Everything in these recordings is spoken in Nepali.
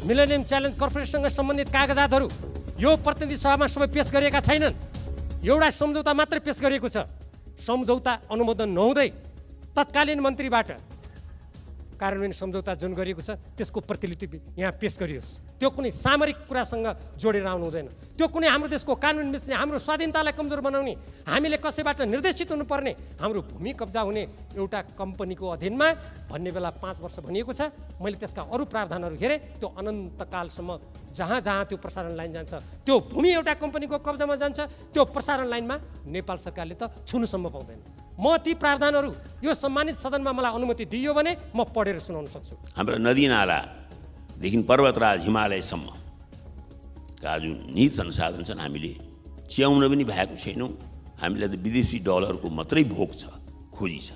मिलेनियम च्यालेन्ज कर्पोरेसनसँग सम्बन्धित कागजातहरू यो प्रतिनिधि सभामा सबै पेश गरिएका छैनन्। एउटा सम्झौता मात्रै पेश गरिएको छ। सम्झौता अनुमोदन नहुँदै तत्कालीन मन्त्रीबाट कार्यान्वयन सम्झौता जुन गरिएको छ त्यसको प्रतिलिपि यहाँ पेश गरियोस्। त्यो कुनै सामरिक कुरासँग जोडेर आउनु हुँदैन। त्यो कुनै हाम्रो देशको कानुन मिच्ने, हाम्रो स्वाधीनतालाई कमजोर बनाउने, हामीले कसैबाट निर्देशित हुनुपर्ने, हाम्रो भूमि कब्जा हुने एउटा कम्पनीको अधीनमा भन्ने बेला 5 वर्ष भनिएको छ। मैले त्यसका अरू प्रावधानहरू हेरेँ। त्यो अनन्तकालसम्म जहाँ जहाँ त्यो प्रसारण लाइन जान्छ त्यो भूमि एउटा कम्पनीको कब्जामा जान्छ। त्यो प्रसारण लाइनमा नेपाल सरकारले त छुनुसम्म पाउँदैन। म ती प्रावधानहरू यो सम्मानित सदनमा मलाई अनुमति दियो भने म पढेर सुनाउन सक्छु। हाम्रो नदी नालादेखि पर्वतराज हिमालयसम्म का जुन निहित संसाधन छन् हामीले च्याउन पनि भएको छैनौँ। हामीलाई त विदेशी डलरको मात्रै भोग छ, खोजी छ।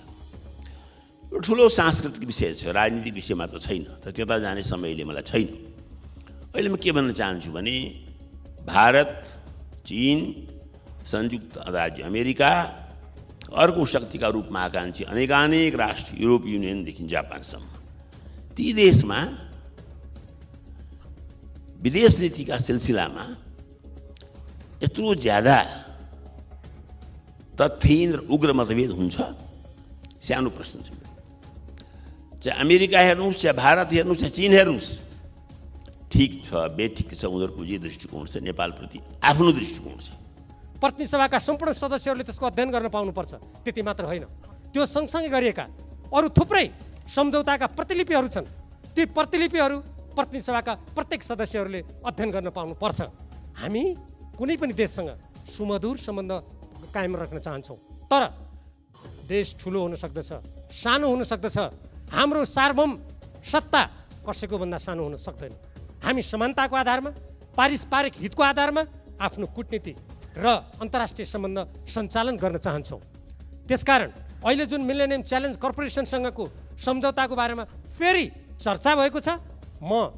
यो ठुलो सांस्कृतिक विषय छ, राजनीतिक विषय मात्र छैन। त त्यता जाने समयले मलाई छैन। अहिले म के भन्न चाहन्छु भने भारत, चीन, संयुक्त राज्य अमेरिका, अर्को शक्तिका रूपमा आकाङ्क्षी अनेकानेक राष्ट्र, युरोपियन युनियनदेखि जापानसम्म, ती देशमा विदेश नीतिका सिलसिलामा यत्रो ज्यादा तथ्यहीन र उग्र मतभेद हुन्छ। सानो प्रश्न छ, चाहे अमेरिका हेर्नुहोस्, चाहे भारत हेर्नुहोस्, चाहे चीन हेर्नुहोस्, ठिक छ बेठिक छ, उनीहरूको जे दृष्टिकोण छ नेपालप्रति आफ्नो दृष्टिकोण छ। प्रतिनिधि सभाका सम्पूर्ण सदस्यहरूले त्यसको अध्ययन गर्न पाउनुपर्छ। त्यति मात्र होइन, त्यो सँगसँगै गरिएका अरू थुप्रै सम्झौताका प्रतिलिपिहरू छन्। ती प्रतिलिपिहरू प्रतिनिधि सभाका प्रत्येक सदस्यहरूले अध्ययन गर्न पाउनुपर्छ। हामी कुनै पनि देशसँग सुमधुर सम्बन्ध कायम राख्न चाहन्छौँ, तर देश ठुलो हुन सक्दछ, सानो हुन सक्दछ। हाम्रो सार्वभौम सत्ता कसैको भन्दा सानो हुन सक्दैन। हामी समानताको आधारमा, पारस्परिक हितको आधारमा आफ्नो कूटनीति र अन्तर्राष्ट्रिय सम्बन्ध सञ्चालन गर्न चाहन्छौँ। त्यसकारण अहिले जुन मिलेनियम च्यालेन्ज कर्पोरेसनसँगको सम्झौताको बारेमा फेरि चर्चा भएको छ, म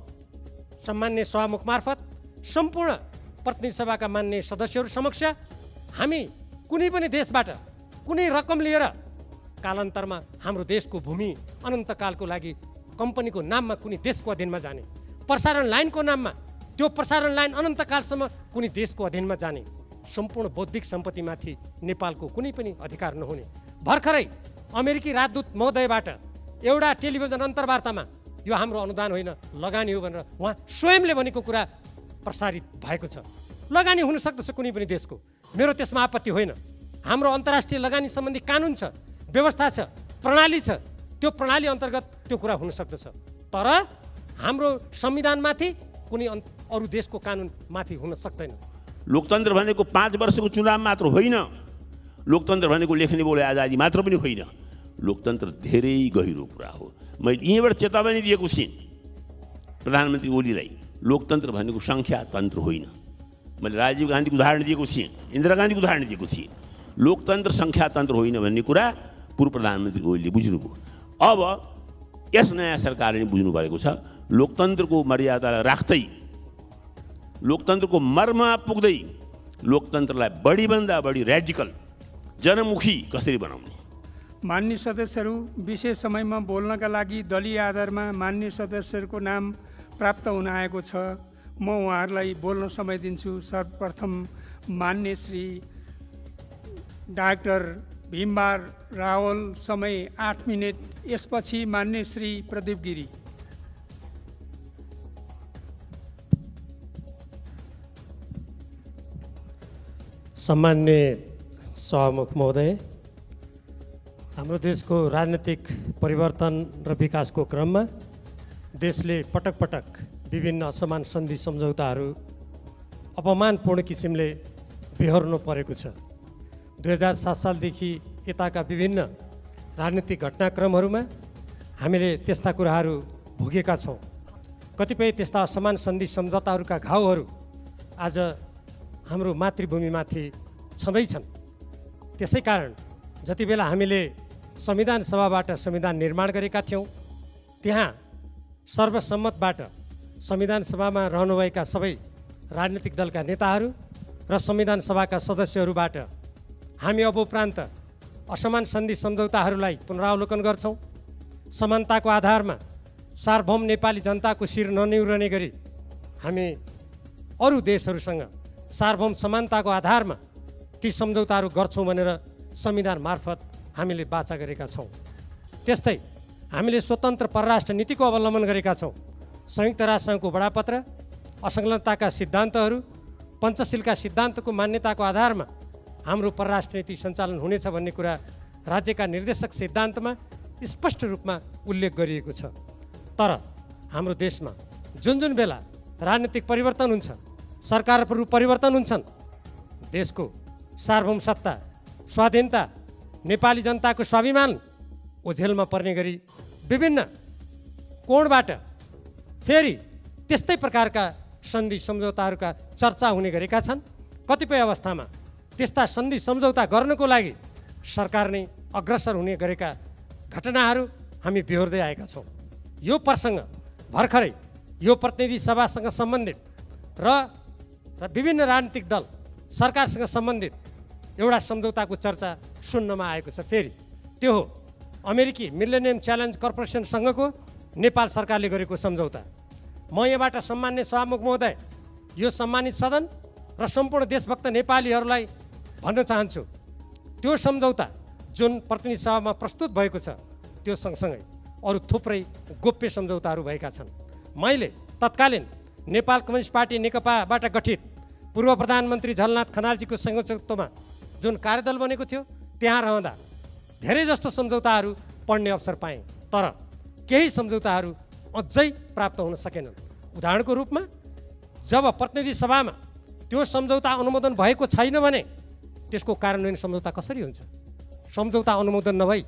सम्मान्य सभामुख मार्फत सम्पूर्ण प्रतिनिधि सभाका मान्य सदस्यहरू समक्ष हामी कुनै पनि देशबाट कुनै रकम लिएर कालान्तरमा हाम्रो देशको भूमि अनन्तकालको लागि कम्पनीको नाममा कुनै देशको अधीनमा जाने, प्रसारण लाइनको नाममा त्यो प्रसारण लाइन अनन्तकालसम्म कुनै देशको अधीनमा जाने, सम्पूर्ण बौद्धिक सम्पत्तिमाथि नेपालको कुनै पनि अधिकार नहुने। भर्खरै अमेरिकी राजदूत महोदयबाट एउटा टेलिभिजन अन्तर्वार्तामा यो हाम्रो अनुदान होइन लगानी हो भनेर उहाँ स्वयंले भनेको कुरा प्रसारित भएको छ। लगानी हुन सक्दछ कुनै पनि देशको, मेरो त्यसमा आपत्ति होइन। हाम्रो अन्तर्राष्ट्रिय लगानी सम्बन्धी कानुन छ, व्यवस्था छ, प्रणाली छ। त्यो प्रणाली अन्तर्गत त्यो कुरा हुन सक्दछ, तर हाम्रो संविधानमाथि कुनै अरू देशको कानुन माथि हुन सक्दैन। लोकतन्त्र भनेको 5 वर्षको चुनाव मात्र होइन। लोकतन्त्र भनेको लेख्ने बोले आजादी मात्र पनि होइन। लोकतन्त्र धेरै गहिरो कुरा हो। मैले यहीँबाट चेतावनी दिएको थिएँ प्रधानमन्त्री ओलीलाई, लोकतन्त्र भनेको सङ्ख्यातन्त्र होइन। मैले राजीव गान्धीको उदाहरण दिएको थिएँ, इन्दिरा गान्धीको उदाहरण दिएको थिएँ। लोकतन्त्र सङ्ख्यातन्त्र होइन भन्ने कुरा पूर्व प्रधानमन्त्री ओलीले बुझ्नुभयो। अब यस नयाँ सरकारले पनि बुझ्नु परेको छ। लोकतन्त्रको मर्यादालाई राख्दै, लोकतन्त्रको मर्ममा पुग्दै लोकतन्त्रलाई बढीभन्दा बढी र्याडिकल जनमुखी कसरी बनाउने। मान्य सदस्यहरू, विशेष समयमा बोल्नका लागि दलीय आधारमा मान्य सदस्यहरूको नाम प्राप्त हुन आएको छ। म उहाँहरूलाई बोल्न समय दिन्छु। सर्वप्रथम मान्य श्री डाक्टर भीमबार रावल, समय 8 मिनट। यसपछि मान्य श्री प्रदीप गिरी। सम्मान्य सभामुख महोदय, हाम्रो देशको राजनीतिक परिवर्तन र विकासको क्रममा देशले पटक पटक विभिन्न असमान सन्धि सम्झौताहरू अपमानपूर्ण किसिमले बेहोर्नु परेको छ। 2007 सालदेखि यताका विभिन्न राजनीतिक घटनाक्रमहरूमा हामीले त्यस्ता कुराहरू भोगेका छौँ। कतिपय त्यस्ता असमान सन्धि सम्झौताहरूका घाउहरू आज हाम्रो मातृभूमिमाथि छँदैछन्। त्यसै कारण जति बेला हामीले संविधान सभाबाट संविधान निर्माण गरेका थियौँ, त्यहाँ सर्वसम्मतबाट संविधान सभामा रहनुभएका सबै राजनीतिक दलका नेताहरू र संविधान सभाका सदस्यहरूबाट हामी अब उपरान्त असमान सन्धि सम्झौताहरूलाई पुनरावलोकन गर्छौँ। समानताको आधारमा सार्वभौम नेपाली जनताको शिर ननिउरने गरी हामी अरू देशहरूसँग सार्वभौम समानताको आधारमा ती सम्झौताहरू गर्छौँ भनेर संविधान मार्फत हामीले वाचा गरेका छौँ। त्यस्तै हामीले स्वतन्त्र परराष्ट्र नीतिको अवलम्बन गरेका छौँ। संयुक्त राष्ट्रसङ्घको बडापत्र, असंलग्नताका सिद्धान्तहरू, पञ्चशीलका सिद्धान्तको मान्यताको आधारमा हाम्रो परराष्ट्र नीति सञ्चालन हुनेछ भन्ने कुरा राज्यका निर्देशक सिद्धान्तमा स्पष्ट रूपमा उल्लेख गरिएको छ। तर हाम्रो देशमा जुन जुन बेला राजनीतिक परिवर्तन हुन्छ, सरकारहरू परिवर्तन हुन्छन्, देशको सार्वभौम सत्ता, स्वाधीनता, नेपाली जनताको स्वाभिमान ओझेलमा पर्ने गरी विभिन्न कोणबाट फेरि त्यस्तै प्रकारका सन्धि सम्झौताहरूका चर्चा हुने गरेका छन्। कतिपय अवस्थामा त्यस्ता सन्धि सम्झौता गर्नको लागि सरकार नै अग्रसर हुने गरेका घटनाहरू हामी बेहोर्दै आएका छौँ। यो प्रसङ्ग भर्खरै यो प्रतिनिधि सभासँग सम्बन्धित र विभिन्न राजनीतिक दल सरकारसँग सम्बन्धित एउटा सम्झौताको चर्चा सुन्नमा आएको छ। फेरि त्यो हो अमेरिकी मिलेनियम च्यालेन्ज कर्पोरेसनसँगको नेपाल सरकारले गरेको सम्झौता। म यहाँबाट सम्मान्य सभामुख महोदय, यो सम्मानित सदन र सम्पूर्ण देशभक्त नेपालीहरूलाई भन्न चाहन्छु, त्यो सम्झौता जुन प्रतिनिधि सभामा प्रस्तुत भएको छ त्यो सँगसँगै अरू थुप्रै गोप्य सम्झौताहरू भएका छन्। मैले तत्कालीन नेपाल कम्युनिस्ट पार्टी नेकपाबाट गठित पूर्व प्रधानमन्त्री झलनाथ खनालजीको संयोजकत्वमा जुन कार्यदल बनेको थियो त्यहाँ रहँदा धेरै जस्तो सम्झौताहरू पढ्ने अवसर पाएँ, तर केही सम्झौताहरू अझै प्राप्त हुन सकेनन्। उदाहरणको रूपमा जब प्रतिनिधि सभामा त्यो सम्झौता अनुमोदन भएको छैन भने त्यसको कार्यान्वयन सम्झौता कसरी हुन्छ? सम्झौता अनुमोदन नभई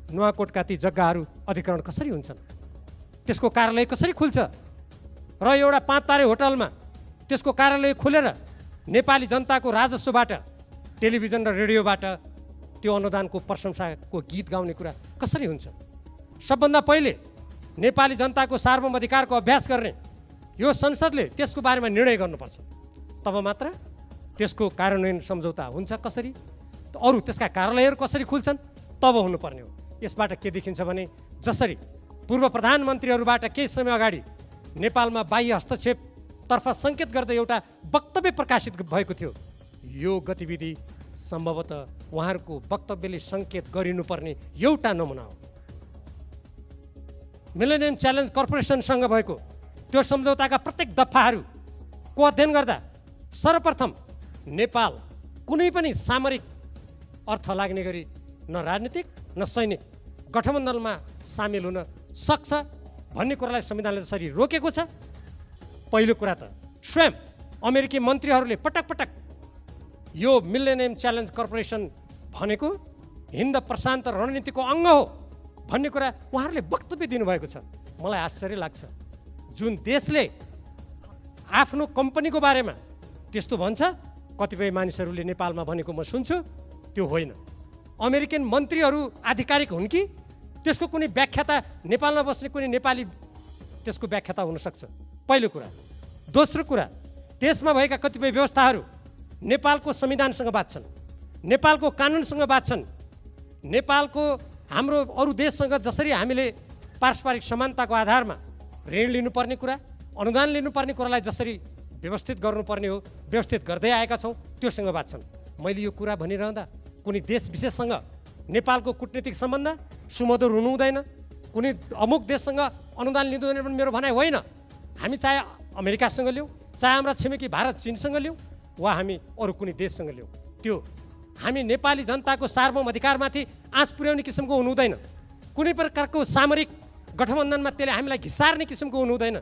नुवाकोटका ती जग्गाहरू अधिग्रहण कसरी हुन्छन्? त्यसको कार्यालय कसरी खुल्छ? र एउटा 5 तारे होटलमा त्यसको कार्यालय खुलेर नेपाली जनताको राजस्वबाट, टेलिभिजन र रेडियोबाट त्यो अनुदानको प्रशंसाको गीत गाउने कुरा कसरी हुन्छ? सबभन्दा पहिले नेपाली जनताको सार्वभौम अधिकारको अभ्यास गर्ने यो संसदले त्यसको बारेमा निर्णय गर्नुपर्छ, तब मात्र त्यसको कार्यान्वयन सम्झौता हुन्छ। कसरी अरू त्यसका कार्यालयहरू कसरी खुल्छन् तब हुनुपर्ने हो। यसबाट के देखिन्छ भने जसरी पूर्व प्रधानमन्त्रीहरूबाट केही समय अगाडि नेपालमा बाह्य हस्तक्षेपतर्फ सङ्केत गर्दै एउटा वक्तव्य प्रकाशित भएको थियो, यो गतिविधि सम्भवतः उहाँहरूको वक्तव्यले सङ्केत गरिनुपर्ने एउटा नमुना हो। मिलेनियम च्यालेन्ज कर्पोरेसनसँग भएको त्यो सम्झौताका प्रत्येक दफाहरूको अध्ययन गर्दा सर्वप्रथम नेपाल कुनै पनि सामरिक अर्थ लाग्ने गरी न राजनीतिक न सैनिक गठबन्धनमा सामेल हुन सक्छ भन्ने कुरालाई संविधानले जसरी रोकेको छ। पहिलो कुरा त स्वयं अमेरिकी मन्त्रीहरूले पटक पटक यो मिलेनियम च्यालेन्ज कर्पोरेसन भनेको हिन्द प्रशान्त रणनीतिको अङ्ग हो भन्ने कुरा उहाँहरूले वक्तव्य दिनुभएको छ। मलाई आश्चर्य लाग्छ, जुन देशले आफ्नो कम्पनीको बारेमा त्यस्तो भन्छ, कतिपय मानिसहरूले नेपालमा भनेको म सुन्छु, त्यो होइन। अमेरिकन मन्त्रीहरू आधिकारिक हुन् कि त्यसको कुनै व्याख्याता नेपालमा बस्ने कुनै नेपाली त्यसको व्याख्याता हुनसक्छ, पहिलो कुरा। दोस्रो कुरा, देशमा भएका कतिपय व्यवस्थाहरू नेपालको संविधानसँग बाँच्छन्, नेपालको कानुनसँग बाँच्छन्, नेपालको हाम्रो अरू देशसँग जसरी हामीले पारस्परिक समानताको आधारमा ऋण लिनुपर्ने कुरा, अनुदान लिनुपर्ने कुरालाई जसरी व्यवस्थित गर्नुपर्ने हो व्यवस्थित गर्दै आएका छौँ, त्योसँग बाँच्छन्। मैले यो कुरा भनिरहँदा कुनै देश विशेषसँग नेपालको कूटनीतिक सम्बन्ध सुमधुर हुनु हुँदैन, कुनै अमुक देशसँग अनुदान लिँदैन पनि मेरो भनाइ होइन। हामी चाहे अमेरिकासँग लिउँ, चाहे हाम्रा छिमेकी भारत चीनसँग लिउँ, वा हामी अरू कुनै देशसँग लिउँ, त्यो हामी नेपाली जनताको सार्वभौम अधिकारमाथि आँच पुर्याउने किसिमको हुनु हुँदैन। कुनै प्रकारको सामरिक गठबन्धनमा त्यसले हामीलाई घिसार्ने किसिमको हुनु हुँदैन।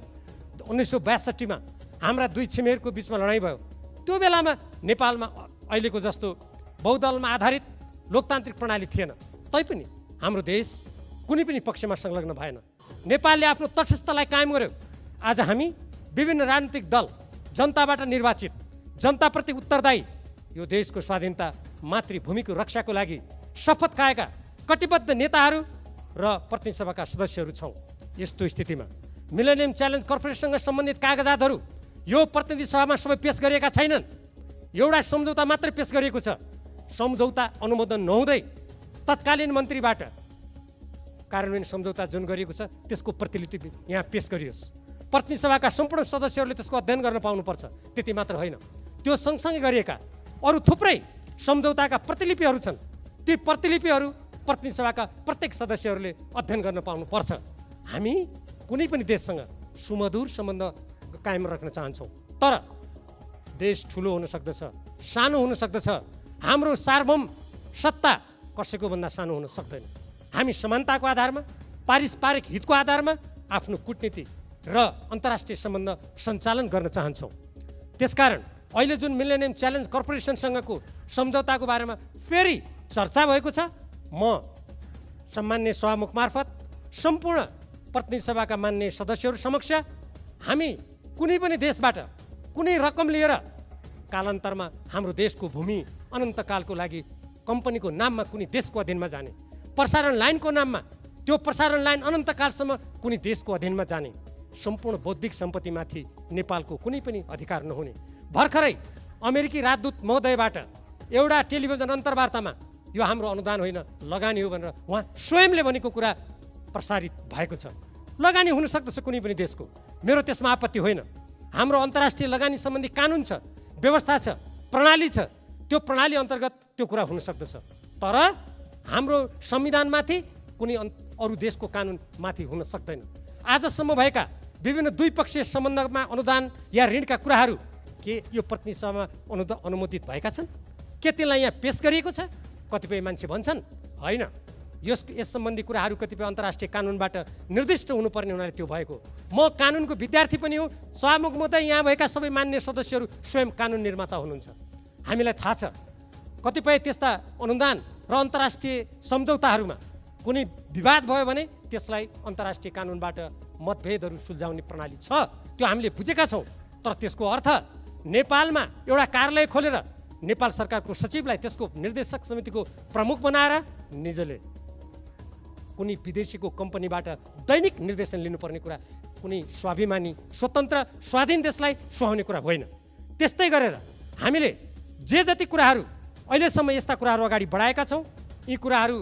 1962मा हाम्रा दुई छिमेकीहरूको बिचमा लडाइँ भयो, त्यो बेलामा नेपालमा अहिलेको जस्तो बहुदलमा आधारित लोकतान्त्रिक प्रणाली थिएन, तैपनि हाम्रो देश कुनै पनि पक्षमा संलग्न भएन। नेपालले आफ्नो तटस्थलाई कायम गर्यो। आज हामी विभिन्न राजनीतिक दल, जनताबाट निर्वाचित, जनताप्रति उत्तरदायी, यो देशको स्वाधीनता मातृभूमिको रक्षाको लागि शपथ खाएका कटिबद्ध नेताहरू र प्रतिनिधि सभाका सदस्यहरू छौँ। यस्तो स्थितिमा मिलेनियम च्यालेन्ज कर्पोरेसनसँग सम्बन्धित कागजातहरू यो प्रतिनिधि सभामा सबै पेश गरिएका छैनन्, एउटा सम्झौता मात्रै पेश गरिएको छ। सम्झौता अनुमोदन नहुँदै तत्कालीन मन्त्रीबाट कार्यान्वयन सम्झौता जुन गरिएको छ त्यसको प्रतिलिपि यहाँ पेश गरियोस्। प्रतिनिधि सभाका सम्पूर्ण सदस्यहरूले त्यसको अध्ययन गर्न पाउनुपर्छ। त्यति मात्र होइन, त्यो सँगसँगै गरिएका अरू थुप्रै सम्झौताका प्रतिलिपिहरू छन्। ती प्रतिलिपिहरू प्रतिनिधि सभाका प्रत्येक सदस्यहरूले अध्ययन गर्न पाउनुपर्छ। हामी कुनै पनि देशसँग सुमधुर सम्बन्ध कायम राख्न चाहन्छौँ, तर देश ठुलो हुन सक्दछ, सानो हुन सक्दछ। हाम्रो सार्वभौम सत्ता कसैको भन्दा सानो हुन सक्दैन। हामी समानताको आधारमा, पारस्परिक हितको आधारमा आफ्नो कूटनीति र अन्तर्राष्ट्रिय सम्बन्ध सञ्चालन गर्न चाहन्छौँ। त्यसकारण अहिले जुन मिलेनियम च्यालेन्ज कर्पोरेसनसँगको सम्झौताको बारेमा फेरि चर्चा भएको छ, म सम्मान्य सभामुख मार्फत सम्पूर्ण प्रतिनिधि सभाका मान्य सदस्यहरू समक्ष हामी कुनै पनि देशबाट कुनै रकम लिएर कालान्तरमा हाम्रो देशको भूमि अनन्तकालको लागि कम्पनीको नाममा कुनै देशको अधीनमा जाने, प्रसारण लाइनको नाममा त्यो प्रसारण लाइन अनन्तकालसम्म कुनै देशको अधीनमा जाने, सम्पूर्ण बौद्धिक सम्पत्तिमाथि नेपालको कुनै पनि अधिकार नहुने। भर्खरै अमेरिकी राजदूत महोदयबाट एउटा टेलिभिजन अन्तर्वार्तामा यो हाम्रो अनुदान होइन लगानी हो भनेर उहाँ स्वयंले भनेको कुरा प्रसारित भएको छ। लगानी हुन सक्दछ कुनै पनि देशको, मेरो त्यसमा आपत्ति होइन। हाम्रो अन्तर्राष्ट्रिय लगानी सम्बन्धी कानुन छ, व्यवस्था छ, प्रणाली छ। त्यो प्रणाली अन्तर्गत त्यो कुरा हुन सक्दछ, तर हाम्रो संविधानमाथि कुनै अरू देशको कानुनमाथि हुन सक्दैन। आजसम्म भएका विभिन्न द्विपक्षीय सम्बन्धमा अनुदान या ऋणका कुराहरू के यो प्रतिनिधि सभामा अनुमोदित भएका छन्? के त्यसलाई यहाँ पेश गरिएको छ? कतिपय मान्छे भन्छन् होइन, यस सम्बन्धी कुराहरू कतिपय अन्तर्राष्ट्रिय कानुनबाट निर्दिष्ट हुनुपर्ने हुनाले त्यो भएको। म कानुनको विद्यार्थी पनि हो। सभामुख महोदय, यहाँ भएका सबै मान्य सदस्यहरू स्वयं कानुन निर्माता हुनुहुन्छ। हामीलाई थाहा छ कतिपय त्यस्ता अनुदान र अन्तर्राष्ट्रिय सम्झौताहरूमा कुनै विवाद भयो भने त्यसलाई अन्तर्राष्ट्रिय कानुनबाट मतभेदहरू सुल्झाउने प्रणाली छ, त्यो हामीले बुझेका छौँ। तर त्यसको अर्थ नेपालमा एउटा कार्यालय खोलेर नेपाल सरकारको सचिवलाई त्यसको निर्देशक समितिको प्रमुख बनाएर निजले कुनै विदेशीको कम्पनीबाट दैनिक निर्देशन लिनुपर्ने कुरा कुनै स्वाभिमानी स्वतन्त्र स्वाधीन देशलाई सुहाउने कुरा होइन। त्यस्तै गरेर हामीले जे जति कुराहरू अहिलेसम्म यस्ता कुराहरू अगाडि बढाएका छौँ, यी कुराहरू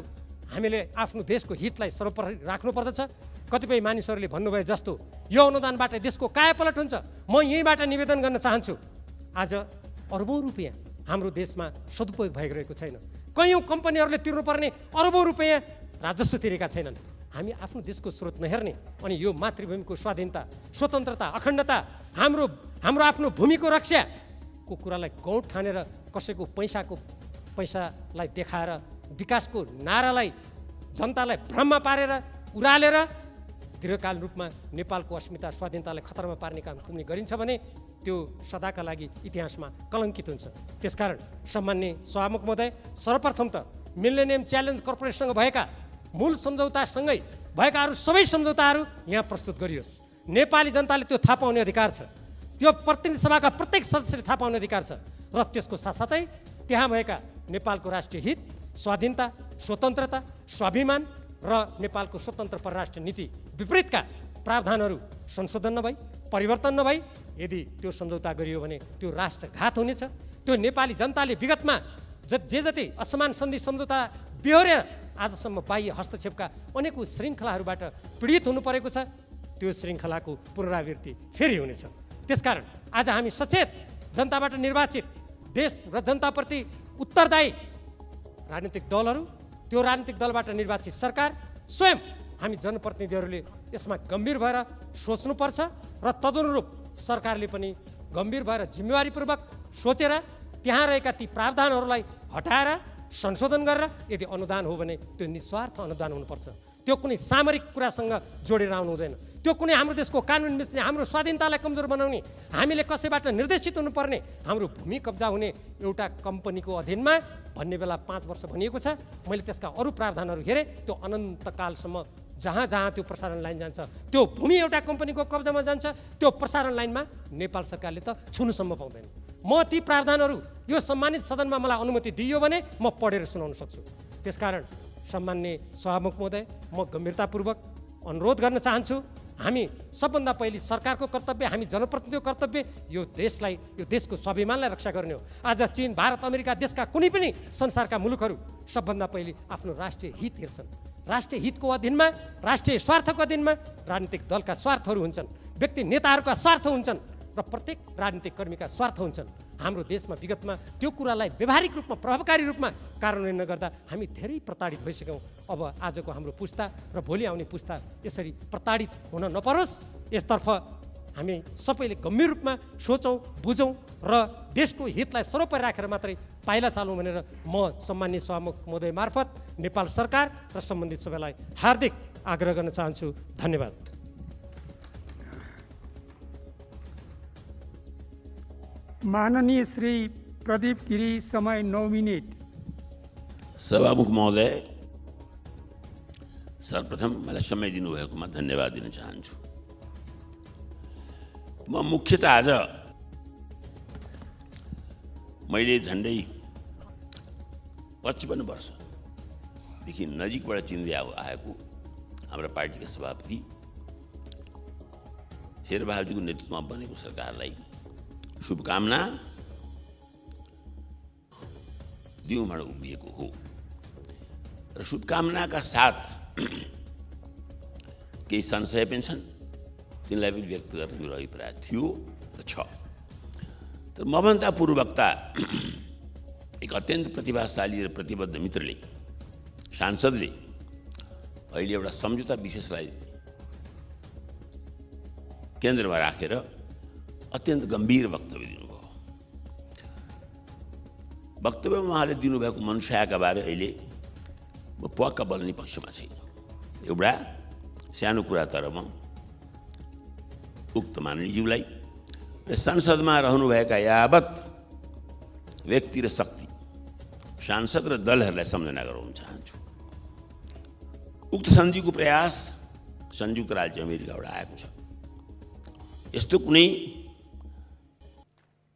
हामीले आफ्नो देशको हितलाई सर्वोपरि राख्नुपर्दछ। कतिपय मानिसहरूले भन्नुभयो जस्तो यो अनुदानबाट देशको कायापलट हुन्छ, म यहीँबाट निवेदन गर्न चाहन्छु। आज अरबौँ रुपियाँ हाम्रो देशमा सदुपयोग भइरहेको छैन। कैयौँ कम्पनीहरूले तिर्नुपर्ने अरबौँ रुपियाँ राजस्व तिरेका छैनन्। हामी आफ्नो देशको स्रोत नहेर्ने अनि यो मातृभूमिको स्वाधीनता, स्वतन्त्रता, अखण्डता, हाम्रो आफ्नो भूमिको रक्षाको कुरालाई गौठ ठानेर कसैको पैसालाई देखाएर विकासको नारालाई जनतालाई भ्रममा पारेर उरालेर दीर्घकाल रूपमा नेपालको अस्मिता स्वाधीनतालाई खतरामा पार्ने काम कुनै गरिन्छ भने त्यो सदाका लागि इतिहासमा कलङ्कित हुन्छ। त्यसकारण सम्मान्य सभामुख महोदय, सर्वप्रथम त मिलेनियम च्यालेन्ज कर्पोरेसनसँग भएका मूल सम्झौतासँगै भएका अरू सबै सम्झौताहरू यहाँ प्रस्तुत गरियोस्। नेपाली जनताले त्यो थाहा पाउने अधिकार छ, त्यो प्रतिनिधि सभाका प्रत्येक सदस्यले थाहा पाउने अधिकार छ। र त्यसको साथसाथै त्यहाँ भएका नेपालको राष्ट्रिय हित, स्वाधीनता, स्वतन्त्रता, स्वाभिमान र नेपालको स्वतन्त्र परराष्ट्र नीति विपरीतका प्रावधानहरू संशोधन नभई, परिवर्तन नभई यदि त्यो सम्झौता गरियो भने त्यो राष्ट्रघात हुनेछ। त्यो नेपाली जनताले विगतमा जे जति असमान सन्धि सम्झौता बेहोरेर आजसम्म बाह्य हस्तक्षेपका अनेकौँ श्रृङ्खलाहरूबाट पीडित हुनु परेको छ, त्यो श्रृङ्खलाको पुनरावृत्ति फेरि हुनेछ। त्यसकारण आज हामी सचेत जनताबाट निर्वाचित देश र जनताप्रति उत्तरदायी राजनीतिक दलहरू, त्यो राजनीतिक दलबाट निर्वाचित सरकार, स्वयं हामी जनप्रतिनिधिहरूले यसमा गम्भीर भएर सोच्नुपर्छ र तदनुरूप सरकारले पनि गम्भीर भएर जिम्मेवारीपूर्वक सोचेर त्यहाँ रहेका ती प्रावधानहरूलाई हटाएर संशोधन गरेर यदि अनुदान हो भने त्यो निस्वार्थ अनुदान हुनुपर्छ। त्यो कुनै सामरिक कुरासँग जोडेर आउनु हुँदैन। त्यो कुनै हाम्रो देशको कानुन मिच्ने, हाम्रो स्वाधीनतालाई कमजोर बनाउने, हामीले कसैबाट निर्देशित हुनुपर्ने, हाम्रो भूमि कब्जा हुने एउटा कम्पनीको अधीनमा भन्ने बेला 5 वर्ष भनिएको छ। मैले त्यसका अरू प्रावधानहरू हेरेँ, त्यो अनन्तकालसम्म जहाँ जहाँ त्यो प्रसारण लाइन जान्छ त्यो भूमि एउटा कम्पनीको कब्जामा जान्छ, त्यो प्रसारण लाइनमा नेपाल सरकारले त छुनुसम्म पाउँदैन। म ती प्रावधानहरू यो सम्मानित सदनमा मलाई अनुमति दिइयो भने म पढेर सुनाउन सक्छु। त्यसकारण सम्मान्य सभामुख महोदय, म गम्भीरतापूर्वक अनुरोध गर्न चाहन्छु, हामी सबभन्दा पहिले सरकारको कर्तव्य, हामी जनप्रतिनिधिको कर्तव्य यो देशलाई, यो देशको स्वाभिमानलाई रक्षा गर्ने हो। आज चीन, भारत, अमेरिका देशका कुनै पनि संसारका मुलुकहरू सबभन्दा पहिले आफ्नो राष्ट्रिय हित हेर्छन्। राष्ट्रिय हितको अधीनमा, राष्ट्रिय स्वार्थको अधीनमा राजनीतिक दलका स्वार्थहरू हुन्छन्, व्यक्ति नेताहरूका स्वार्थ हुन्छन् र प्रत्येक राजनीतिक कर्मीका स्वार्थ हुन्छन्। हाम्रो देशमा विगतमा त्यो कुरालाई व्यावहारिक रूपमा प्रभावकारी रूपमा कार्यान्वयन नगर्दा हामी धेरै प्रताडित भइसक्यौँ। अब आजको हाम्रो पुस्ता र भोलि आउने पुस्ता यसरी प्रताडित हुन नपरोस्, यसतर्फ हामी सबैले गम्भीर रूपमा सोचौँ, बुझौँ र देशको हितलाई सर्वोपरि राखेर मात्रै पाइला चालौँ भनेर म सम्माननीय सभामुख महोदय मार्फत नेपाल सरकार र सम्बन्धित सबैलाई हार्दिक आग्रह गर्न चाहन्छु। धन्यवाद। माननीय श्री प्रदीप गिरी, समय 9 मिनट। सभामुख महोदय, सर्वप्रथम मलाई समय दिनुभएकोमा धन्यवाद दिन चाहन्छु। म मुख्यतः आज मैले झन्डै 55 वर्षदेखि नजिकबाट चिन्दै आएको हाम्रा पार्टीका सभापति शेरबहादुरजीको नेतृत्वमा बनेको सरकारलाई शुभकामना दिउँ भनेर उभिएको हो र शुभकामनाका साथ केही संशय पनि छन्, तिनलाई पनि व्यक्त गर्ने मेरो अभिप्राय थियो र छ। तर मभन्दा पूर्ववक्ता एक अत्यन्त प्रतिभाशाली र प्रतिबद्ध मित्रले, सांसदले अहिले एउटा सम्झौता विशेषलाई केन्द्रमा राखेर अत्यन्त गम्भीर वक्तव्य दिनुभयो। वक्तव्यमा उहाँले दिनुभएको मनुष्यका बारे अहिले म पक्का बोल्ने पक्षमा छैन। एउटा सानो कुरा तर म उक्त माननीयज्यूलाई र संसदमा रहनुभएका यावत व्यक्ति र शक्ति, सांसद र दलहरूलाई सम्झना गराउन चाहन्छु। उक्त सन्धिको प्रयास संयुक्त राज्य अमेरिकाबाट आएको छ। यस्तो कुनै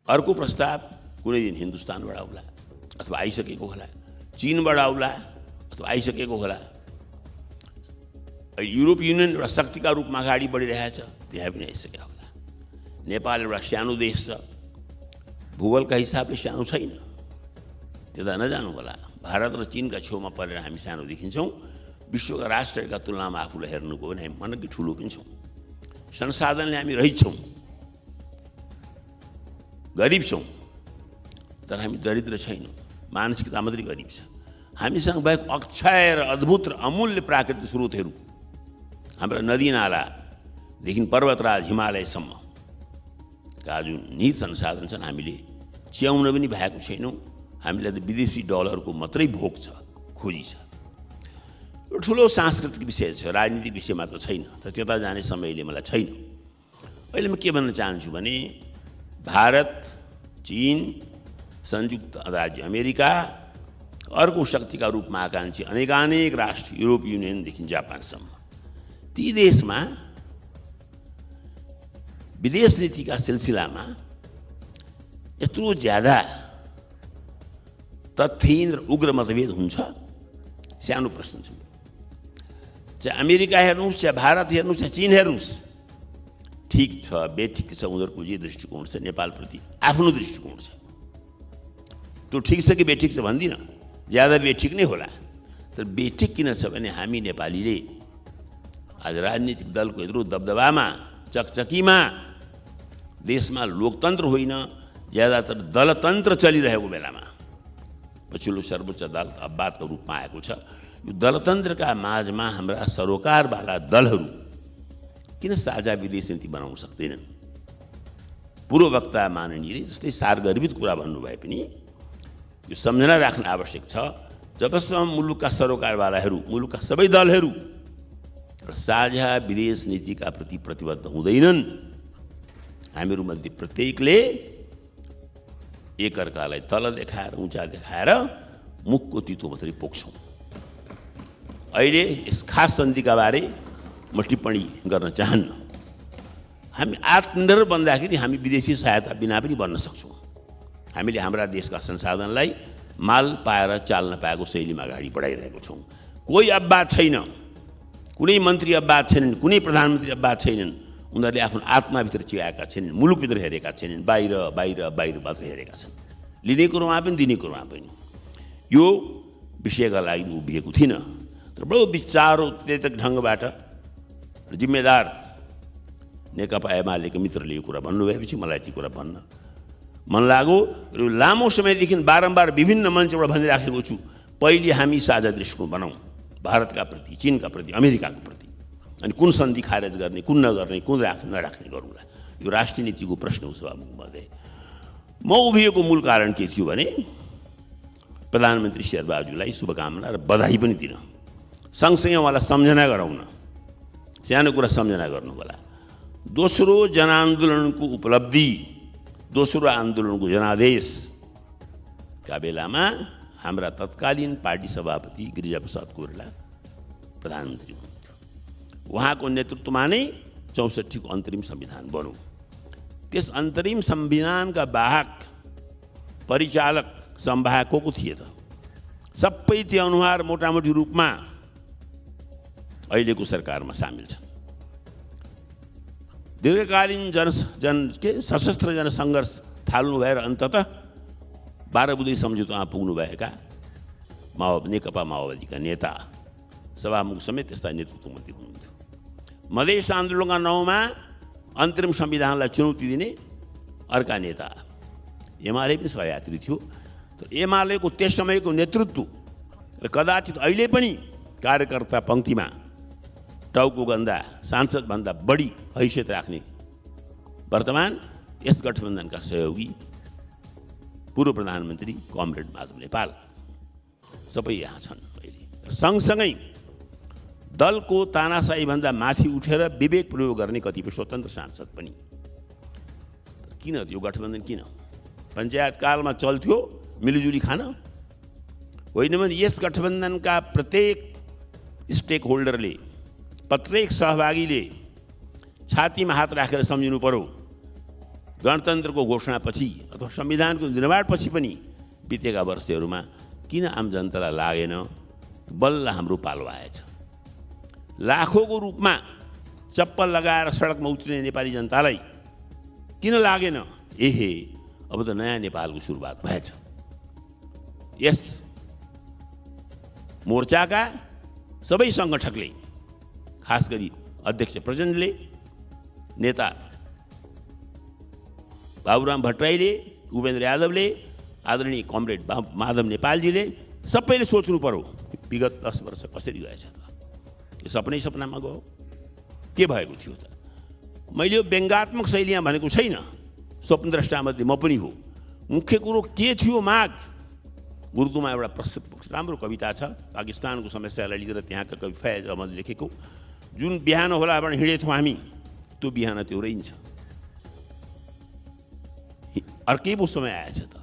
अर्को प्रस्ताव कुनै दिन हिन्दुस्तानबाट आउला अथवा आइसकेको होला, चीनबाट आउला अथवा आइसकेको होला। युरोप युनियन एउटा शक्तिका रूपमा अगाडि बढिरहेछ, त्यहाँ पनि आइसकेको होला। नेपाल एउटा सानो देश छ, भूगोलका हिसाबले सानो छैन, त्यता नजानु होला। भारत र चीनका छेउमा परेर हामी सानो देखिन्छौँ। विश्वका राष्ट्रहरूका तुलनामा आफूलाई हेर्नुको भने हामी मनकै ठुलो पनि छौँ। संसाधनले हामी रहित छौँ, गरिब छौँ, तर हामी दरिद्र छैनौँ। मानसिकता मात्रै गरिब छ। हामीसँग भएको अक्षय र अद्भुत र अमूल्य प्राकृतिक स्रोतहरू, हाम्रा नदी नालादेखि पर्वतराज हिमालयसम्म का जुन निहित संसाधन छन्, हामीले च्याउन पनि भएको छैनौँ। हामीलाई त विदेशी डलरको मात्रै भोग छ, खोजी छ। एउटा ठुलो सांस्कृतिक विषय छ, राजनीतिक विषय मात्र छैन। तर त्यता जाने समयले मलाई छैन। अहिले म के भन्न चाहन्छु भने भारत, चीन, संयुक्त राज्य अमेरिका, अर्को शक्तिका रूपमा आकाङ्क्षी अनेकानेक राष्ट्र, युरोप युनियनदेखि जापानसम्म, ती देशमा विदेश नीतिका सिलसिलामा यत्रो ज्यादा तथ्यहीन र उग्र मतभेद हुन्छ। सानो प्रश्न छ, चाहे अमेरिका हेर्नुहोस्, चाहे भारत हेर्नुहोस्, चाहे चीन हेर्नुहोस्, ठिक छ, बेठिक छ, उनीहरूको जे दृष्टिकोण छ नेपालप्रति आफ्नो दृष्टिकोण छ। त्यो ठिक छ कि बेठिक छ भन्दिनँ, ज्यादा बेठिक नै होला। तर बेठिक किन छ भने हामी नेपालीले आज राजनीतिक दलको यत्रो दबदबामा, चकचकीमा, देशमा लोकतन्त्र होइन ज्यादातर दलतन्त्र चलिरहेको बेलामा, पछिल्लो सर्वोच्च अदालत अपवादको रूपमा आएको छ। यो दलतन्त्रका माझमा हाम्रा सरोकारवाला दलहरू किन साझा विदेश नीति बनाउन सक्दैनन्? पूर्ववक्ता माननीयले जस्तै सारगर्भित कुरा भन्नुभए पनि यो सम्झना राख्न आवश्यक छ। जबसम्म मुलुकका सरोकारवालाहरू, मुलुकका सबै दलहरू र साझा विदेश नीतिका प्रति प्रतिबद्ध हुँदैनन्, हामीहरूमध्ये प्रत्येकले एकअर्कालाई तल देखाएर, उँचा देखाएर मुखको तितो मात्रै पोख्छौँ। अहिले यस खास सन्धिका बारे म टिप्पणी गर्न चाहन्न। हामी आत्मनिर्भर बन्दाखेरि हामी विदेशी सहायता बिना पनि बन्न सक्छौँ। हामीले हाम्रा देशका संसाधनलाई माल पाएर चाल्न पाएको शैलीमा अगाडि बढाइरहेको छौँ। कोही अपवाद छैन, कुनै मन्त्री अपवाद छैनन्, कुनै प्रधानमन्त्री अपवाद छैनन्। उनीहरूले आफ्नो आत्माभित्र चियाएका छैनन्, मुलुकभित्र हेरेका छैनन्, बाहिर बाहिर बाहिर मात्र हेरेका छन्। लिने कुरोमा पनि दिने कुरोमा पनि। यो विषयका लागि उभिएको थिइनँ। तर बडो विचारोत्तेजक ढङ्गबाट जिम्मेदार नेकपा एमालेको मित्रले यो कुरा भन्नुभएपछि मलाई ती कुरा भन्न मन लाग्यो र लामो समयदेखि बारम्बार विभिन्न मञ्चबाट भनिराखेको छु, पहिले हामी साझा दृष्टिकोण बनाऊँ भारतका प्रति, चीनका प्रति, अमेरिकाको प्रति, अनि कुन सन्धि खारेज गर्ने, कुन नगर्ने, कुन नराख्ने गरौँला। यो राष्ट्रिय नीतिको प्रश्न हो सभामुख महोदय। म उभिएको मूल कारण के थियो भने प्रधानमन्त्री शेरबहादुरलाई शुभकामना र बधाई पनि दिन, सँगसँगै उहाँलाई सम्झना गराउन, सानो कुरा सम्झना गर्नु होला। दोस्रो जनआन्दोलनको उपलब्धि, दोस्रो आन्दोलनको जनादेशका बेलामा हाम्रा तत्कालीन पार्टी सभापति गिरिजाप्रसाद कोइराला प्रधानमन्त्री हुनुहुन्थ्यो। उहाँको नेतृत्वमा नै 64 को अन्तरिम संविधान बन्यो। त्यस अन्तरिम संविधानका वाहक परिचालक संवाहक को थिए त? सबै त्यो अनुहार मोटामोटी रूपमा अहिलेको सरकारमा सामेल छन्। दीर्घकालीन सशस्त्र जनसङ्घर्ष थाल्नु भएर अन्ततः 12 बुँदे सम्झौतामा पुग्नुभएका नेकपा माओवादीका नेता सभामुख समेत त्यस्ता नेतृत्वमध्ये हुनुहुन्थ्यो। मधेस आन्दोलनका नाउँमा अन्तरिम संविधानलाई चुनौती दिने अर्का नेता एमाले पनि सहयात्री थियो। तर एमालेको त्यस समयको नेतृत्व र कदाचित अहिले पनि कार्यकर्ता पङ्क्तिमा टाउको गन्दा सांसदभन्दा बढी हैसियत राख्ने वर्तमान यस गठबन्धनका सहयोगी पूर्व प्रधानमन्त्री कमरेड माधव नेपाल सबै यहाँ छन् अहिले। सँगसँगै दलको तानाशाहीभन्दा माथि उठेर विवेक प्रयोग गर्ने कतिपय स्वतन्त्र सांसद पनि। किन यो गठबन्धन किन? पञ्चायत कालमा चल्थ्यो मिलिजुली खान होइन भने यस गठबन्धनका प्रत्येक स्टेक होल्डरले, प्रत्येक सहभागीले छातीमा हात राखेर सम्झिनु पर्यो, गणतन्त्रको घोषणापछि अथवा संविधानको निर्माणपछि पनि बितेका वर्षहरूमा किन आम जनतालाई लागेन बल्ल हाम्रो पालो आएछ। लाखौँको रूपमा चप्पल लगाएर सडकमा उत्रिने नेपाली जनतालाई किन लागेन एहे अब त नयाँ नेपालको सुरुवात भएछ। यस मोर्चाका सबै सङ्गठकले, खास गरी अध्यक्ष प्रचण्डले, नेता बाबुराम भट्टराईले, उपेन्द्र यादवले, आदरणीय कमरेड माधव नेपालजीले सबैले सोच्नु पर्यो विगत 10 वर्ष कसरी गएछ त? यो सपनामा गयो के भएको थियो त? मैले यो व्यङ्गात्मक शैलीमा भनेको छैन, स्वप्नद्रष्टामध्ये म पनि हो। मुख्य कुरो के थियो माग? उर्दूमा एउटा प्रसिद्ध राम्रो कविता छ, पाकिस्तानको समस्यालाई लिएर त्यहाँका कवि फैज अहमद लेखेको, जुन बिहान होला भने हिँडेथ्यौँ हामी त्यो बिहान त्यो रहन्छ। अर्कै पो समय आएछ त।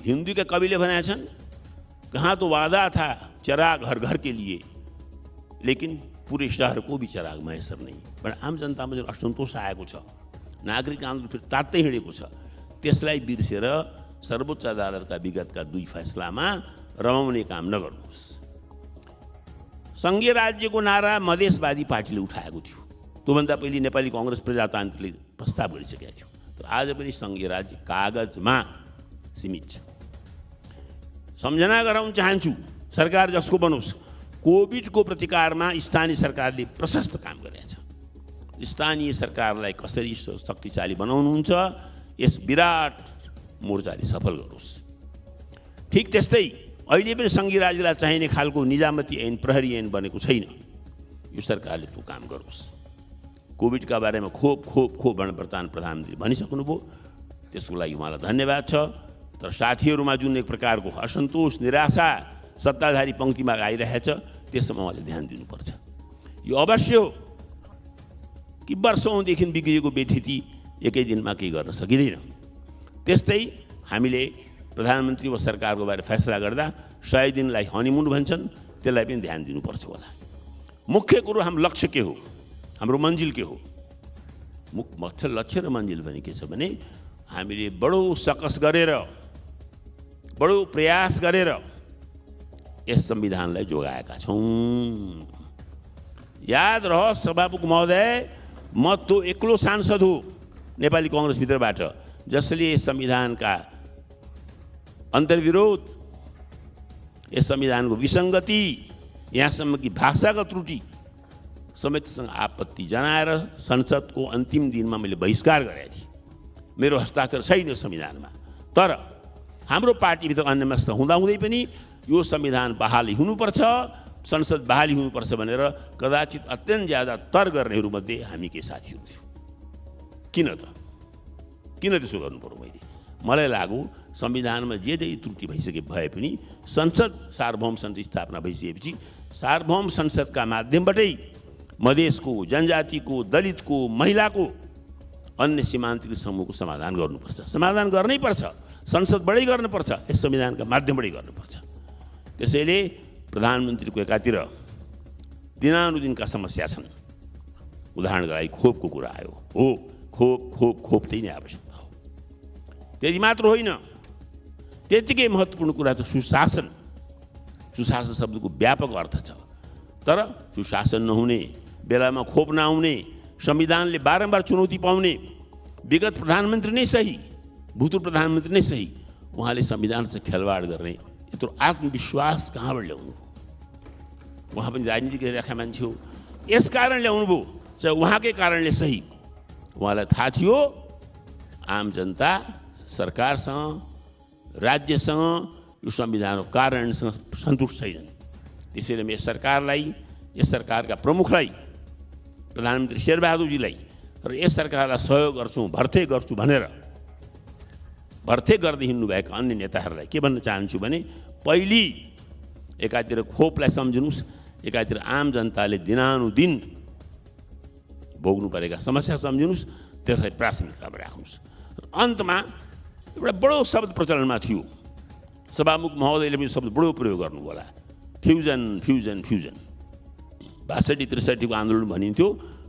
हिंदी के कवि ने बनाए छन्, कहाँ तो वादा था चिराग हर घर के लिए, लेकिन पूरे शहर को भी चिराग मैसर नहीं। पण आम जनता में जो असन्तोष आएको छ, नागरिक आन्दोलन फेरि तात्तै हिँडेको छ, त्यसलाई बिर्सेर सर्वोच्च अदालतका विगतका 2 फैसलामा रमाउने काम नगर्नुहोस्। संघीय राज्यको नारा मधेसवादी पार्टीले उठाएको थियो, त्योभन्दा पहिले नेपाली कांग्रेस प्रजातान्त्रिकले प्रस्ताव गरिसकेको थियो। तर आज पनि संघीय राज्य कागजमा सीमित छ। सम्झना गराउन चाहन्छु, सरकार जसको बनोस्, कोभिडको प्रतिकारमा स्थानीय सरकारले प्रशस्त काम गरेको छ। स्थानीय सरकारलाई कसरी शक्तिशाली बनाउनुहुन्छ, यस विराट मोर्चाले सफल गरोस्। ठीक त्यस्तै अहिले पनि संघीय राज्यलाई चाहिने खालको निजामती ऐन, प्रहरी ऐन बनेको छैन। यो सरकारले त्यो काम गरोस्। कोभिडका बारेमा खोप प्रधानमन्त्री भनिसक्नुभयो, त्यसको लागि उहाँलाई धन्यवाद छ। तर साथीहरूमा जुन एक प्रकारको असन्तोष, निराशा सत्ताधारी पङ्क्तिमा आइरहेछ, त्यसमा उहाँले ध्यान दिनुपर्छ। यो अवश्य हो कि वर्षौँदेखि बिग्रिएको व्यथिति एकै दिनमा केही गर्न सकिँदैन। त्यस्तै हामीले प्रधानमन्त्री वा सरकारको बारे फैसला गर्दा 100 दिनलाई हनीमुन भन्छन्, त्यसलाई पनि ध्यान दिनुपर्छ होला। मुख्य कुरो हाम्रो लक्ष्य के हो, हाम्रो मन्जिल के हो? मुख्य लक्ष्य र मन्जिल भने के छ भने हामीले बडो सकस गरेर, बडो प्रयास गरेर यस संविधानलाई जोगाएका छौँ। याद रहोस् सभामुख महोदय, म तो एक्लो सांसद हो नेपाली कांग्रेसभित्रबाट जसले यस संविधानका अन्तर्विरोध, यस संविधानको विसङ्गति यहाँसम्म कि भाषागत त्रुटि समेतसँग आपत्ति जनाएर संसदको अन्तिम दिनमा मैले बहिष्कार गरेको थिएँ। मेरो हस्ताक्षर छैन संविधानमा, तर हाम्रो पार्टीभित्र अन्यमनस्क हुँदाहुँदै पनि यो संविधान बहाली हुनुपर्छ, संसद बहाली हुनुपर्छ भनेर कदाचित अत्यन्त ज्यादा तर गर्नेहरूमध्ये हामी के साथीहरू थियौँ। किन त्यसो गर्नु पर्यो? मलाई लाग्यो संविधानमा जे त्रुटि भइसके भए पनि संसद सार्वभौम संसद स्थापना भइसकेपछि सार्वभौम संसदका माध्यमबाटै मधेसको, जनजातिको, दलितको, महिलाको, अन्य सीमान्तरिक समूहको समाधान गर्नुपर्छ। समाधान गर्नै पर्छ, संसदबाटै गर्नुपर्छ, यस संविधानका माध्यमबाटै गर्नुपर्छ। त्यसैले प्रधानमन्त्रीको एकातिर दिनानुदिनका समस्या छन्। उदाहरणका लागि खोपको कुरा आयो। हो, खोप चाहिँ नै आवश्यकता हो। त्यति मात्र होइन, त्यतिकै महत्त्वपूर्ण कुरा त सुशासन शब्दको व्यापक अर्थ छ। तर सुशासन नहुने, बेलामा खोप नआउने, संविधानले बारम्बार चुनौती पाउने विगत प्रधानमन्त्री नै सही, भूतपूर्व प्रधानमन्त्री नै सही, उहाँले संविधानसँग खेलवाड गर्ने यत्रो आत्मविश्वास कहाँबाट ल्याउनु? उहाँ पनि राजनीति गरिरहेका मान्छे हो, यस कारण ल्याउनु भयो, चाहे उहाँकै कारणले सही। उहाँलाई थाहा थियो आम जनता सरकारसँग, राज्यसँग, यो संविधानको कारणसँग सन्तुष्ट छैनन्। त्यसैले म यस सरकारलाई, यस सरकारका प्रमुखलाई, प्रधानमन्त्री शेरबहादुरजीलाई र यस सरकारलाई सहयोग गर्छु, भर्थे गर्छु भनेर भर्थे गर्दै हिँड्नुभएका अन्य नेताहरूलाई के भन्न चाहन्छु भने, पहिली एकातिर खोपलाई सम्झिनुहोस्, एकातिर आम जनताले दिनानुदिन भोग्नु परेका समस्या सम्झिनुहोस्, त्यसलाई प्राथमिकतामा राख्नुहोस्। र अन्तमा एउटा बडो शब्द प्रचलनमा थियो, सभामुख महोदयले पनि शब्द बडो प्रयोग गर्नु होला, फ्युजन। 62-63 आन्दोलन भनिन्थ्यो।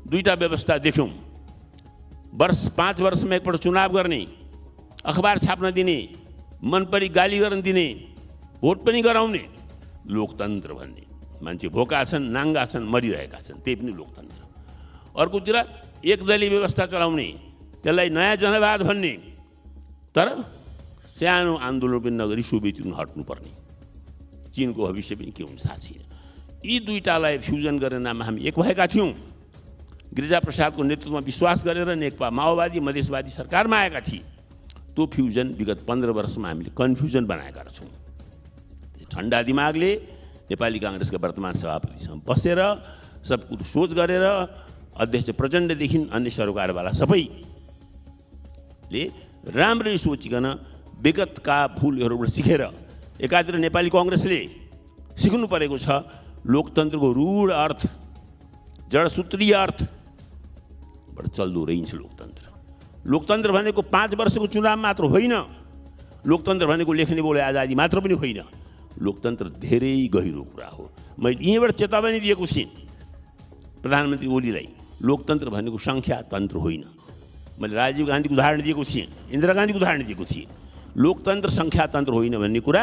दुईटा व्यवस्था देख्यौँ, 5 वर्षमा एकपल्ट चुनाव गर्ने, अखबार छाप्न दिने, मनपरी गाली गर्न दिने, भोट पनि गराउने, लोकतन्त्र भन्ने। मान्छे भोका छन्, नाङ्गा छन्, मरिरहेका छन्, त्यही पनि लोकतन्त्र। अर्कोतिर एकदलीय व्यवस्था चलाउने, त्यसलाई नयाँ जनवाद भन्ने, तर सानो आन्दोलन पनि नगरी सोभियत युनियन हट्नुपर्ने। चीनको भविष्य पनि के हुन्छ थाहा छैन। यी दुईटालाई फ्युजन गर्ने नाममा हामी एक भएका थियौँ। गिरिजाप्रसादको नेतृत्वमा विश्वास गरेर नेकपा माओवादी मधेसवादी सरकारमा आएका थिए। त्यो फ्युजन विगत 15 वर्षमा हामीले कन्फ्युजन बनाएका छौँ। ठन्डा दिमागले नेपाली काङ्ग्रेसका वर्तमान सभापतिसँग बसेर सब कुरो सोच गरेर अध्यक्ष प्रचण्डदेखि अन्य सरकारवाला सबैले राम्ररी सोचिकन विगतका भुलहरूबाट सिकेर एकातिर नेपाली काङ्ग्रेसले सिक्नु परेको छ लोकतन्त्रको रूढ अर्थ, जडसूत्रीय अर्थबाट चल्दो रहन्छ लोकतन्त्र। लोकतन्त्र भनेको 5 वर्षको चुनाव मात्र होइन, लोकतन्त्र भनेको लेख्ने बोले आजादी मात्र पनि होइन। लोकतन्त्र धेरै गहिरो कुरा हो। मैले यहीँबाट चेतावनी दिएको थिएँ प्रधानमन्त्री ओलीलाई, लोकतन्त्र भनेको सङ्ख्यातन्त्र होइन। मैले राजीव गान्धीको उदाहरण दिएको थिएँ, इन्दिरा गान्धीको उदाहरण दिएको थिएँ। लोकतन्त्र सङ्ख्यातन्त्र होइन भन्ने कुरा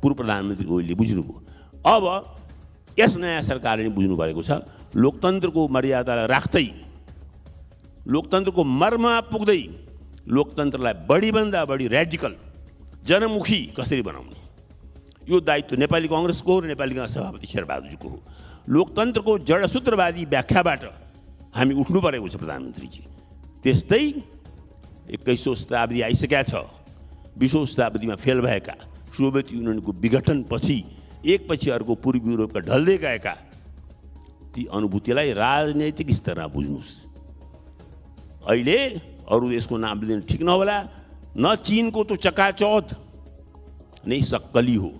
पूर्व प्रधानमन्त्री ओलीले बुझ्नुभयो। अब यस नयाँ सरकारले बुझ्नु परेको छ, लोकतन्त्रको मर्यादालाई राख्दै, लोकतन्त्रको मर्ममा पुग्दै लोकतन्त्रलाई बढीभन्दा बढी र्याडिकल, जनमुखी कसरी बनाउने, यो दायित्व नेपाली काङ्ग्रेसको र नेपाली काङ्ग्रेस सभापति शेरबहादुरजीको हो। लोकतन्त्रको जडसूत्रवादी व्याख्याबाट हामी उठ्नु परेको छ प्रधानमन्त्रीजी। त्यस्तै 21औं शताब्दी आइसकेका छ। 20औं शताब्दीमा फेल भएका सोभियत युनियनको विघटनपछि एकपछि अर्को पूर्वी युरोपका ढल्दै गएका ती अनुभूतिलाई राजनैतिक स्तरमा बुझ्नुहोस्। अहिले अरू देशको नाम लिनु ठिक नहोला, न चीनको त्यो चकाचौध नै सक्कली हो।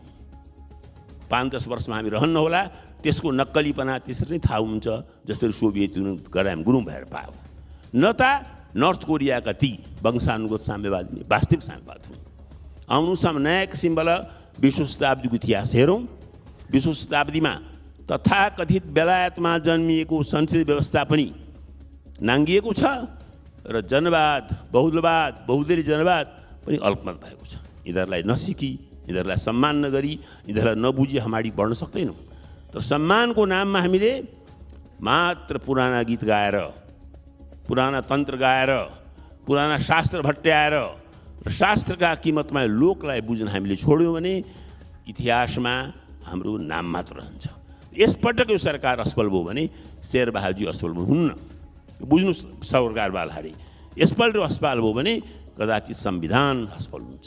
5-10 वर्षमा हामी रहन्न होला, त्यसको नक्कलीपना त्यसरी नै थाहा हुन्छ जसरी सोभियत युनियन गराम गुरुङ भएर पायो। न त नर्थ कोरियाका ती वंशानुगत साम्यवादी नै वास्तविक साम्यवाद हुन्। आउनुहोस् हामी नयाँ किसिमबाट 20औं शताब्दीको इतिहास हेरौँ। 20औं शताब्दीमा तथाकथित बेलायतमा जन्मिएको संसदीय व्यवस्था पनि नाङ्गिएको छ र जनवाद, बहुलवाद, बहुदलीय जनवाद पनि अल्पमत भएको छ। यिनीहरूलाई नसिकी, यिनीहरूलाई सम्मान नगरी, यिनीहरूलाई नबुझी हामी बढ्न सक्दैनौँ। तर सम्मानको नाममा हामीले मात्र पुराना गीत गाएर, पुराना तन्त्र गाएर, पुराना शास्त्र भट्ट्याएर र शास्त्रका किमतमा लोकलाई बुझ्न हामीले छोड्यौँ भने इतिहासमा हाम्रो नाम मात्र रहन्छ। यसपटक यो सरकार असफल भयो भने शेरबहादुर असफल हुन्न, बुझ्नुहोस् सरकारवालाहरूले। यसपल्ट असफल भयो भने कदाचित संविधान असफल हुन्छ।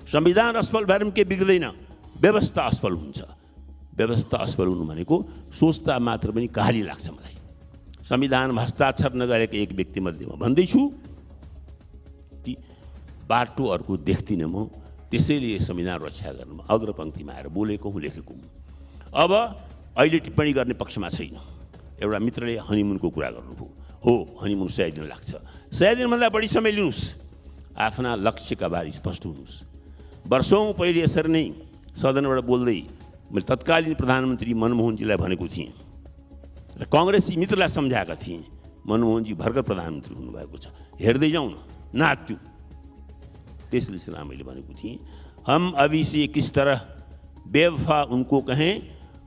संविधान असफल भएर पनि के बिग्दैन, व्यवस्था असफल हुन्छ। व्यवस्था असफल हुनु भनेको सोच्दा मात्र पनि कहाली लाग्छ मलाई। संविधानमा हस्ताक्षर नगरेको एक व्यक्तिमध्ये म भन्दैछु कि बाटो अर्को देख्दिनँ म, त्यसैले संविधान रक्षा गर्नुमा अग्रपङ्क्तिमा आएर बोलेको हुँ, लेखेको हुँ। अब अहिले टिप्पणी गर्ने पक्षमा छैन। एउटा मित्रले हनीमुनको कुरा गर्नुभयो, हो हनीमुन 100 दिन लाग्छ। 100 दिनभन्दा बढी समय लिनुहोस्, आफ्ना लक्ष्यका बारे स्पष्ट हुनुहोस्। वर्षौँ पहिले यसरी नै सदनबाट बोल्दै मैले तत्कालीन प्रधानमन्त्री मनमोहनजीलाई भनेको थिएँ र काङ्ग्रेसी मित्रलाई सम्झाएका थिएँ, मनमोहनजी भर्खर प्रधानमन्त्री हुनुभएको छ, हेर्दै जाउँ न, नाच्यौँ। त्यस सिलसिलामा मैले भनेको थिएँ, हम अभी से किस तरह बेवफा उनको कहें,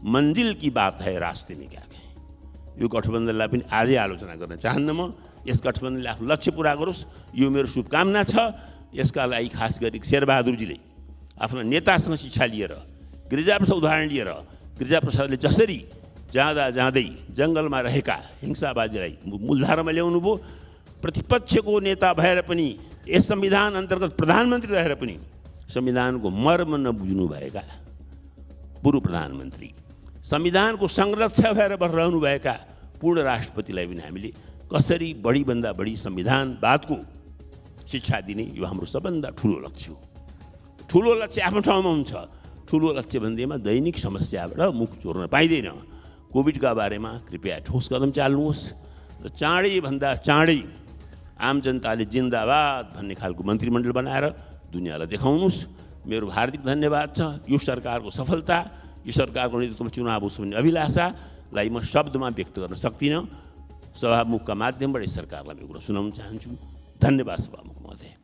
मंजिल की बात है रास्ते में क्या कहें। यो गठबन्धनलाई पनि आजै आलोचना गर्न चाहन्न म। यस गठबन्धनले आफ्नो लक्ष्य पुरा गरोस्, यो मेरो शुभकामना छ। यसका लागि खास गरी शेरबहादुरजीले आफ्ना नेतासँग शिक्षा लिएर, गिरिजाप्रसाद उदाहरण लिएर, गिरिजाप्रसादले जसरी जाँदा जाँदै जङ्गलमा रहेका हिंसावादीलाई मूलधारामा ल्याउनु भयो, प्रतिपक्षको नेता भएर पनि यस संविधान अन्तर्गत प्रधानमन्त्री रहेर पनि संविधानको मर्म नबुझ्नुभएका पूर्व प्रधानमन्त्री, संविधानको संरक्षक भएर रहनुभएका पूर्ण राष्ट्रपतिलाई पनि हामीले कसरी बढीभन्दा बढी संविधानवादको शिक्षा दिने, यो हाम्रो सबभन्दा ठुलो लक्ष्य हो। ठुलो लक्ष्य आफ्नो ठाउँमा हुन्छ, ठुलो लक्ष्य भन्दैमा दैनिक समस्याबाट मुख चोर्न पाइँदैन। कोभिडका बारेमा कृपया ठोस कदम चाल्नुहोस् र चाँडैभन्दा चाँडै आम जनताले जिन्दाबाद भन्ने खालको मन्त्रीमण्डल बनाएर दुनियाँलाई देखाउनुहोस्। मेरो हार्दिक धन्यवाद छ। यो सरकारको सफलता, यो सरकारको नेतृत्वमा चुनाव होस् भन्ने अभिलाषालाई म शब्दमा व्यक्त गर्न सक्दिनँ। सभामुखका माध्यमबाट सरकारलाई म कुरा सुनाउन चाहन्छु। धन्यवाद सभामुख महोदय।